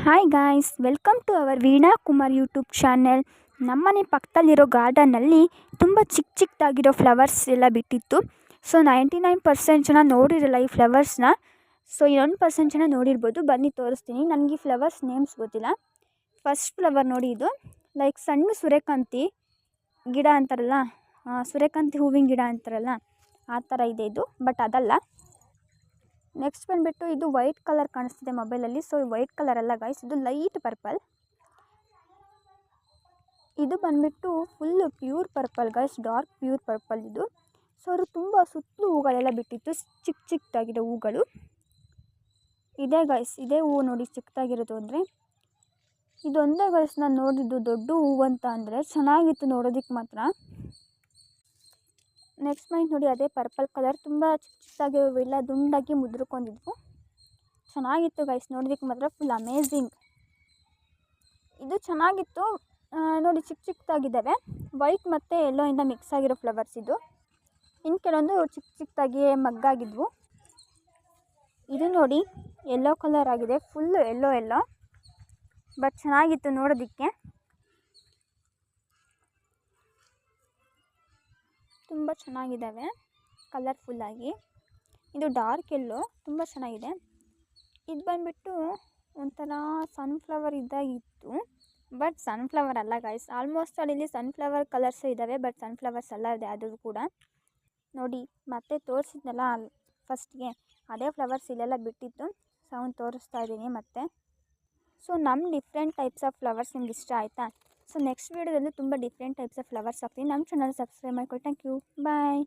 Hi guys, welcome to our Veena Kumar YouTube channel. ನಮ್ಮನೆ ಪಕ್ಕದಲ್ಲಿರೋ ಗಾರ್ಡನ್ನಲ್ಲಿ ತುಂಬ ಚಿಕ್ಕದಾಗಿರೋ ಫ್ಲವರ್ಸ್ ಎಲ್ಲ ಬಿಟ್ಟಿತ್ತು. ಸೊ 99% ಜನ ನೋಡಿರಲ್ಲ ಈ ಫ್ಲವರ್ಸ್ನ. ಸೊ 1% ಜನ ನೋಡಿರ್ಬೋದು. ಬನ್ನಿ ತೋರಿಸ್ತೀನಿ. ನನಗೆ ಈ ಫ್ಲವರ್ಸ್ ನೇಮ್ಸ್ ಗೊತ್ತಿಲ್ಲ. ಫಸ್ಟ್ ಫ್ಲವರ್ ನೋಡಿ, ಇದು ಲೈಕ್ ಸಣ್ಣ ಸೂರ್ಯಕಾಂತಿ ಗಿಡ ಅಂತಾರಲ್ಲ, ಸೂರ್ಯಕಾಂತಿ ಹೂವಿನ ಗಿಡ ಅಂತಾರಲ್ಲ, ಆ ಥರ ಇದೆ ಇದು, ಬಟ್ ಅದಲ್ಲ. ನೆಕ್ಸ್ಟ್ ಬಂದುಬಿಟ್ಟು ಇದು ವೈಟ್ ಕಲರ್ ಕಾಣಿಸ್ತಿದೆ ಮೊಬೈಲಲ್ಲಿ. ಸೊ ವೈಟ್ ಕಲರ್ ಅಲ್ಲ ಗೈಸ್, ಇದು ಲೈಟ್ ಪರ್ಪಲ್. ಇದು ಬಂದುಬಿಟ್ಟು full pure purple guys, dark pure purple ಇದು. ಸೊ ಅವರು ತುಂಬ ಸುತ್ತಲೂ ಹೂಗಳೆಲ್ಲ ಬಿಟ್ಟಿತ್ತು, ಚಿಕ್ಕದಾಗಿರೋ ಹೂಗಳು. ಇದೇ ಗೈಸ್, ಇದೇ ಹೂವು ನೋಡಿ ಚಿಕ್ಕದಾಗಿರೋದು. ಅಂದರೆ ಇದೊಂದೇ ಗೈಸ್ ನಾನು ನೋಡಿದ್ದು ದೊಡ್ಡ ಹೂವು ಅಂತ. ಅಂದರೆ ಚೆನ್ನಾಗಿತ್ತು ನೋಡೋದಕ್ಕೆ ಮಾತ್ರ. ನೆಕ್ಸ್ಟ್ ಮೈಂಡ್ ನೋಡಿ, ಅದೇ ಪರ್ಪಲ್ ಕಲರ್, ತುಂಬ ಚಿಕ್ಕದಾಗಿರೋವೆಲ್ಲ ದುಂಡಾಗಿ ಮುದ್ರಕೊಂಡಿದ್ವು. ಚೆನ್ನಾಗಿತ್ತು ಗೈಸ್ ನೋಡೋದಕ್ಕೆ ಮಾತ್ರ, ಫುಲ್ ಅಮೇಝಿಂಗ್. ಇದು ಚೆನ್ನಾಗಿತ್ತು ನೋಡಿ, ಚಿಕ್ಕದಾಗಿದ್ದಾವೆ. ವೈಟ್ ಮತ್ತು ಎಲ್ಲೋಯಿಂದ ಮಿಕ್ಸ್ ಆಗಿರೋ ಫ್ಲವರ್ಸ್ ಇದು. ಇನ್ನು ಕೆಲವೊಂದು ಚಿಕ್ಕದಾಗಿ ಮಗ್ಗಾಗಿದ್ವು. ಇದು ನೋಡಿ ಯೆಲ್ಲೋ ಕಲರ್ ಆಗಿದೆ, ಫುಲ್ಲು ಎಲ್ಲೋ ಬಟ್ ಚೆನ್ನಾಗಿತ್ತು ನೋಡೋದಕ್ಕೆ. ತುಂಬ ಚೆನ್ನಾಗಿದ್ದಾವೆ ಕಲರ್ಫುಲ್ಲಾಗಿ. ಇದು ಡಾರ್ಕ್ ಎಲ್ಲೋ, ತುಂಬ ಚೆನ್ನಾಗಿದೆ. ಇದು ಬಂದುಬಿಟ್ಟು ಒಂಥರ ಸನ್ಫ್ಲವರ್ ಇದ್ದಾಗಿತ್ತು, ಬಟ್ ಸನ್ಫ್ಲವರ್ ಅಲ್ಲ ಗೈಸ್. ಆಲ್ಮೋಸ್ಟ್ ಅಲ್ಲಿ ಸನ್ಫ್ಲವರ್ ಕಲರ್ಸೇ ಇದ್ದಾವೆ, ಬಟ್ ಸನ್ಫ್ಲವರ್ಸ್ ಅಲ್ಲ ಇದೆ ಅದು ಕೂಡ. ನೋಡಿ ಮತ್ತೆ ತೋರಿಸಿದ್ನಲ್ಲ ಫಸ್ಟ್ಗೆ, ಅದೇ ಫ್ಲವರ್ಸ್ ಇಲ್ಲೆಲ್ಲ ಬಿಟ್ಟಿತ್ತು. ಸೌಂಡ್ ತೋರಿಸ್ತಾ ಇದ್ದೀನಿ ಮತ್ತೆ. ಸೊ ನಮ್ಮ ಡಿಫ್ರೆಂಟ್ ಟೈಪ್ಸ್ ಆಫ್ ಫ್ಲವರ್ಸ್ ನಿಮ್ಗೆ ಇಷ್ಟ ಆಯಿತಾ? ಸೊ ನೆಕ್ಸ್ಟ್ ವೀಡಿಯೋದಲ್ಲಿ ತುಂಬ ಡಿಫ್ರೆಂಟ್ ಟೈಪ್ಸ್ ಆಫ್ ಫ್ಲವರ್ಸ್ ಹಾಕ್ತೀನಿ. ನಮ್ಮ ಚಾನಲ್ ಸಬ್ಸ್ಕ್ರೈಬ್ ಮಾಡ್ಕೊಳ್ಳಿ. Thank you, bye.